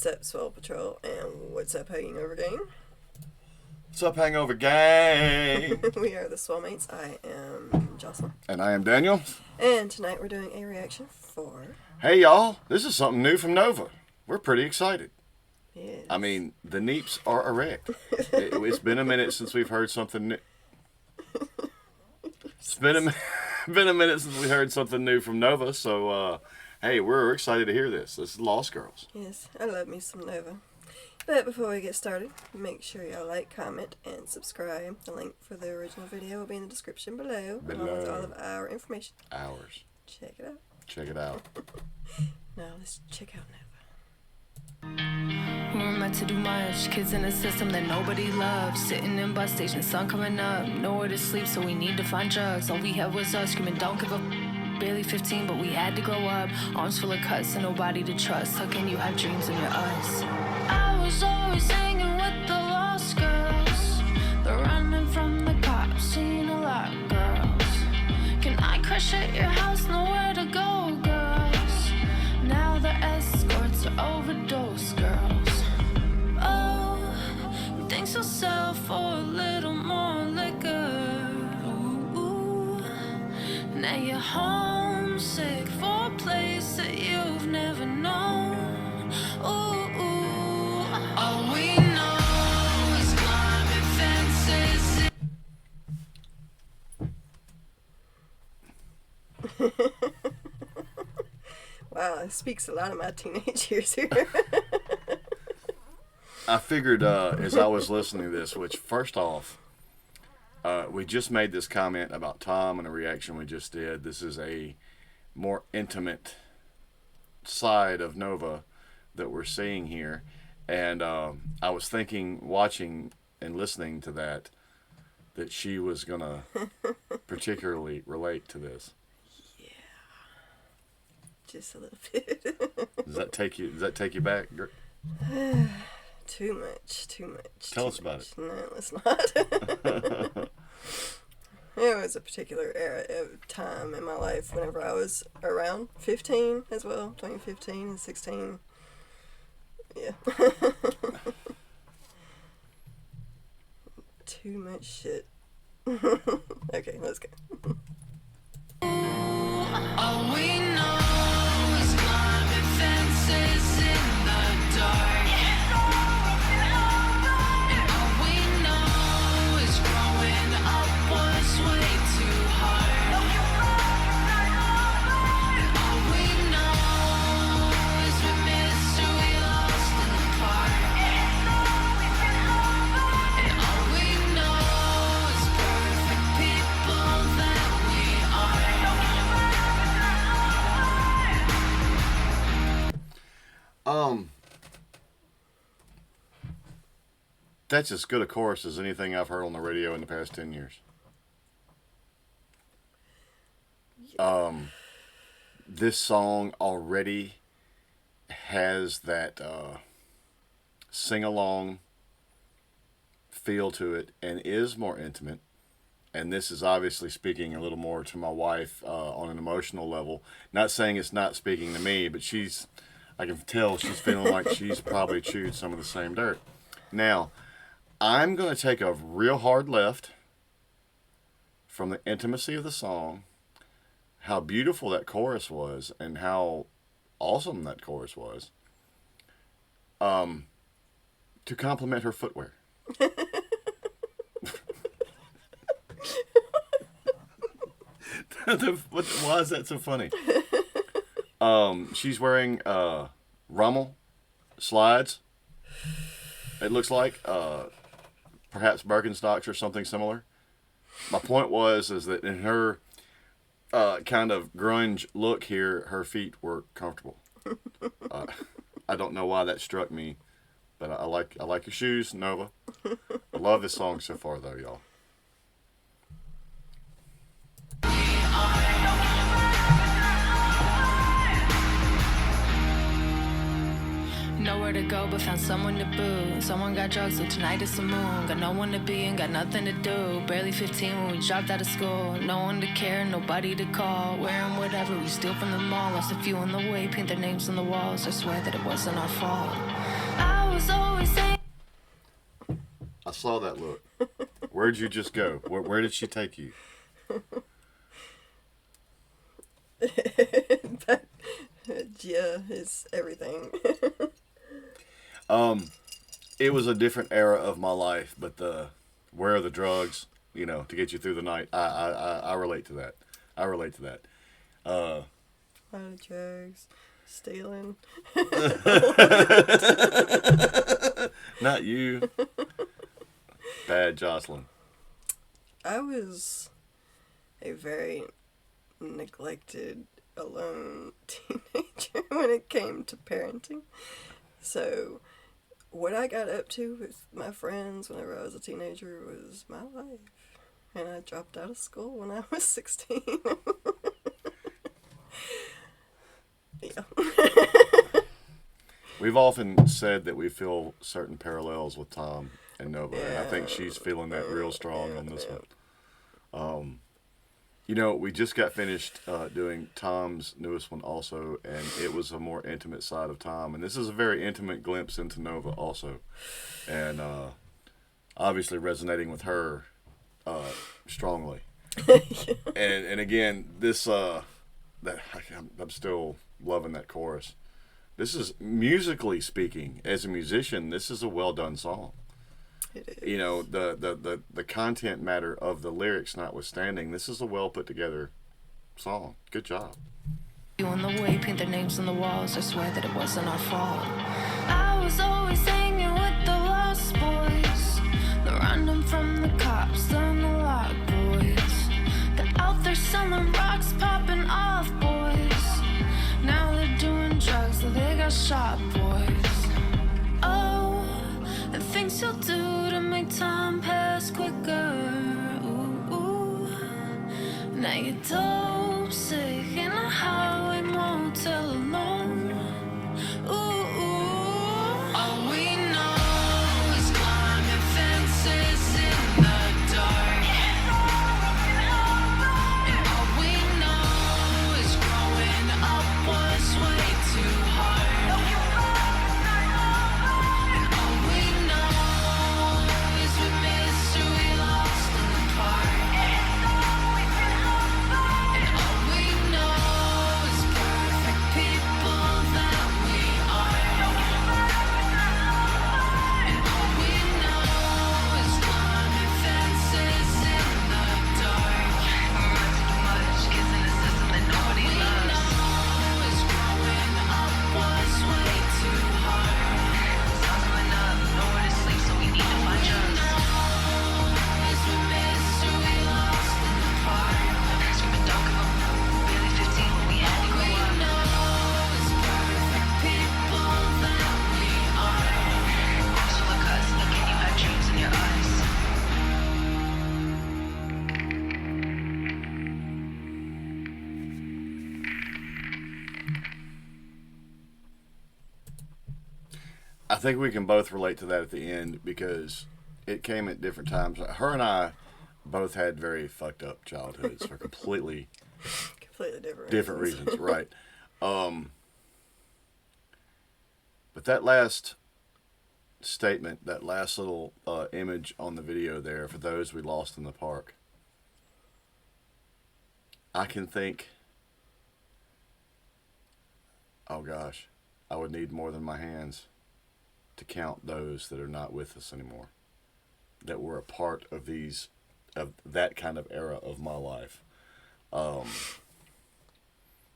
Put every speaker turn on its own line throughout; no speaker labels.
What's up, Swell Patrol, and what's up, Hangover Gang?
What's up, Hangover Gang?
We are the Swolemates. I am Jocelyn.
And I am Daniel.
And tonight we're doing a reaction for...
Hey, y'all. This is something new from Nova. We're pretty excited.
Yes.
I mean, the Neeps are erect. It's been a minute since we've heard something new. It's been a minute since we heard something new from Nova, so, hey, we're excited to hear this. This is Lost Girls.
Yes, I love me some Nova. But before we get started, make sure y'all like, comment, and subscribe. The link for the original video will be in the description below. Along with all of our information.
Ours.
Check it out.
Check it out.
Now let's check out Nova.
We were meant to do much. Kids in a system that nobody loves. Sitting in bus stations, sun coming up. Nowhere to sleep, so we need to find drugs. All we had was us screaming, don't give up. Barely 15, but we had to grow up. Arms full of cuts and nobody to trust. How can you have dreams when you're us? I was always hanging with the lost girls. They're running from the cops, seeing a lot of girls. Can I crash at your house? Nowhere to go, girls. Now the escorts are overdose girls. Oh, things will sell for a little more liquor. Ooh, now you're homesick for a place that you've never known. Ooh, all we know is climbing fences.
Wow, it speaks a lot of my teenage years here.
I figured as I was listening to this, which first off, we just made this comment about Tom and the reaction we just did. This is a more intimate side of Nova that we're seeing here. And I was thinking, watching and listening to that she was going to particularly relate to this.
Yeah. Just a little bit.
Does that take you back?
Too much.
Tell us about it.
No, let's not. It was a particular era of time in my life whenever I was around 15 as well, between 15 and 16. Yeah. Too much shit. Okay, let's go.
All we know is climbing fences in the dark. And all we know is growing up was way too hard. And all we know is we missed who we lost in the park. And all we know is perfect people that we are.
That's as good a chorus as anything I've heard on the radio in the past 10 years. This song already has that sing-along feel to it and is more intimate. And this is obviously speaking a little more to my wife on an emotional level. Not saying it's not speaking to me, but I can tell she's feeling like she's probably chewed some of the same dirt. Now, I'm going to take a real hard left from the intimacy of the song, how beautiful that chorus was, and how awesome that chorus was, to compliment her footwear. Why is that so funny? She's wearing Rummel slides. It looks like perhaps Birkenstocks or something similar. My point is that in her kind of grunge look here, her feet were comfortable. I don't know why that struck me, but I like your shoes, Nova. I love this song so far, though, y'all.
Nowhere to go but found someone to boo. Someone got drugs, so tonight is the moon. Got no one to be and got nothing to do. Barely 15 when we dropped out of school. No one to care, nobody to call. Wearing whatever we steal from the mall. Lost a few on the way, paint their names on the walls. I swear that it wasn't our fault. was always saying.
I saw that look. Where'd you just go? Where did she take you?
But, yeah, it's everything.
It was a different era of my life, but where are the drugs, to get you through the night? I relate to that. I relate to that.
A lot of drugs, stealing.
Not you. Bad Jocelyn.
I was a very neglected, alone teenager when it came to parenting. So, what I got up to with my friends whenever I was a teenager was my life. And I dropped out of school when I was 16. Yeah.
We've often said that we feel certain parallels with Tom and Nova, and I think she's feeling that real strong on this one. We just got finished doing Tom's newest one also, and it was a more intimate side of Tom, and this is a very intimate glimpse into Nova also, and obviously resonating with her strongly. And again, this I'm still loving that chorus. This is, musically speaking, as a musician, this is a well done song.
It is.
The content matter of the lyrics notwithstanding, this is a well put together song. Good job.
You on the way, paint their names on the walls. I swear that it wasn't our fault. I was always hanging with the lost boys, the random from the cops and the lot boys, the out there selling rocks, popping off boys. Now they're doing drugs, so they got shot boys. Oh, the things you'll do to make time pass quicker. Ooh, ooh. Now you're dope sick in a highway motel alone. Ooh, ooh. All we know is climbing fences in the dark. And all we know is growing up was way too hard. And all we know is we mystery lost in the park. And all we know is perfect people that we are. And all we know is climbing fences in the dark. We're too much, kids in the system that nobody loves. Is growing up was way too hard. Sun's coming up, nowhere to sleep, so we need to find drugs. Is we mystery lost in the park. Screaming don't give up, barely 15, but we had to grow up. Is perfect people that we are. So look us, look, can you have dreams in your eyes?
I think we can both relate to that at the end because it came at different times. Her and I both had very fucked up childhoods for completely
Different
reasons, right? But that last statement, that last little image on the video there, for those we lost in the park, I can think, oh gosh, I would need more than my hands to count those that are not with us anymore, that were a part of that kind of era of my life.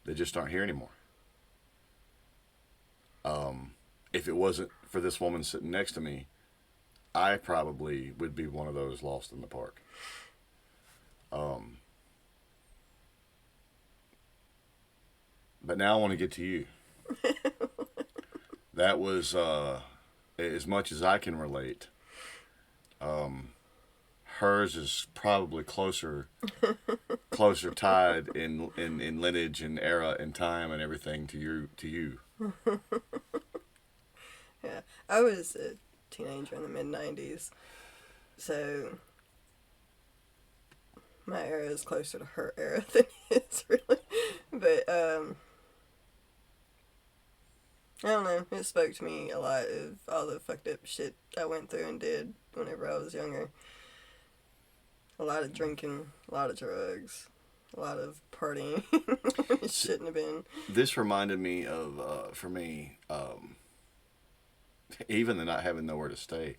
They just aren't here anymore. If it wasn't for this woman sitting next to me, I probably would be one of those lost in the park. But now I want to get to you. That was, as much as I can relate, hers is probably closer tied in lineage and era and time and everything to you.
Yeah, I was a teenager in the mid-90s, so my era is closer to her era than his, really. But, I don't know. It spoke to me a lot of all the fucked up shit I went through and did whenever I was younger. A lot of drinking, a lot of drugs, a lot of partying. It shouldn't have been.
This reminded me of, for me, even the not having nowhere to stay,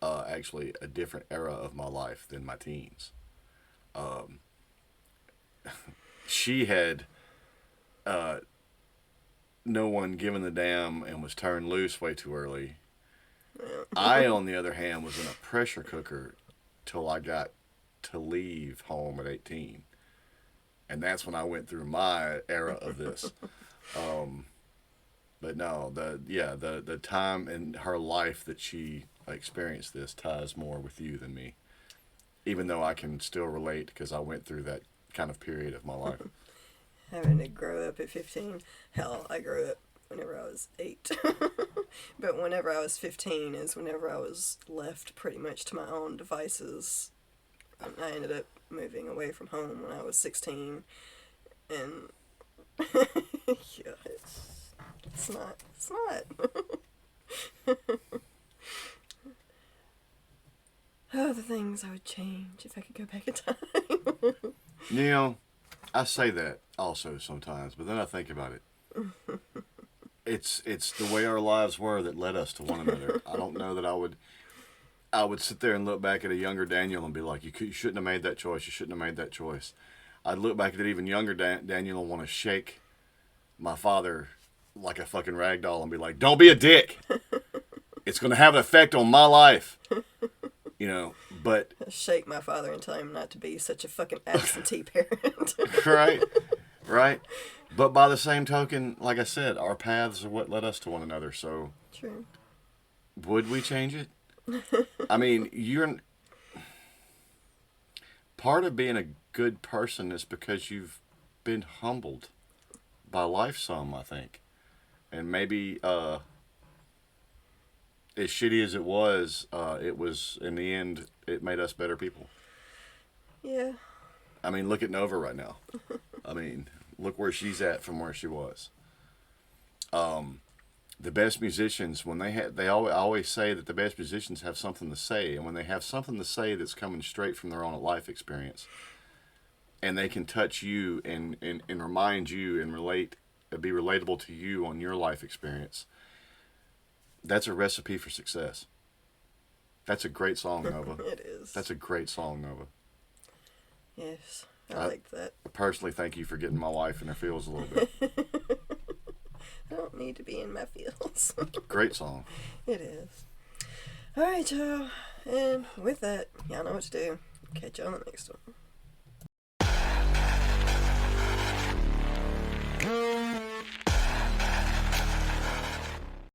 actually a different era of my life than my teens. She had no one given the damn and was turned loose way too early. I, on the other hand, was in a pressure cooker till I got to leave home at 18. And that's when I went through my era of this. But no, the time in her life that she experienced this ties more with you than me. Even though I can still relate because I went through that kind of period of my life.
Having to grow up at 15. Hell, I grew up whenever I was 8. But whenever I was 15 is whenever I was left pretty much to my own devices. And I ended up moving away from home when I was 16. And yeah, it's not. Oh, the things I would change if I could go back in time.
You know, I say that also sometimes, but then I think about it. It's the way our lives were that led us to one another. I don't know that I would sit there and look back at a younger Daniel and be like, you shouldn't have made that choice. You shouldn't have made that choice. I'd look back at an even younger Daniel and want to shake my father like a fucking rag doll and be like, don't be a dick. It's going to have an effect on my life. You know, but...
Shake my father and tell him not to be such a fucking absentee parent.
Right. But by the same token, like I said, our paths are what led us to one another, so...
True.
Would we change it? I mean, part of being a good person is because you've been humbled by life some, I think. And maybe, as shitty as it was, in the end, it made us better people.
Yeah.
I mean, look at Nova right now. I mean, look where she's at from where she was. The best musicians, I always say that the best musicians have something to say, and when they have something to say that's coming straight from their own life experience, and they can touch you and remind you and be relatable to you on your life experience, that's a recipe for success. That's a great song, Nova.
It is.
That's a great song, Nova.
Yes, I like that.
I personally thank you for getting my wife in her feels a little bit.
I don't need to be in my feels.
Great song.
It is. Alright, y'all. And with that, y'all know what to do. Catch you on the next one.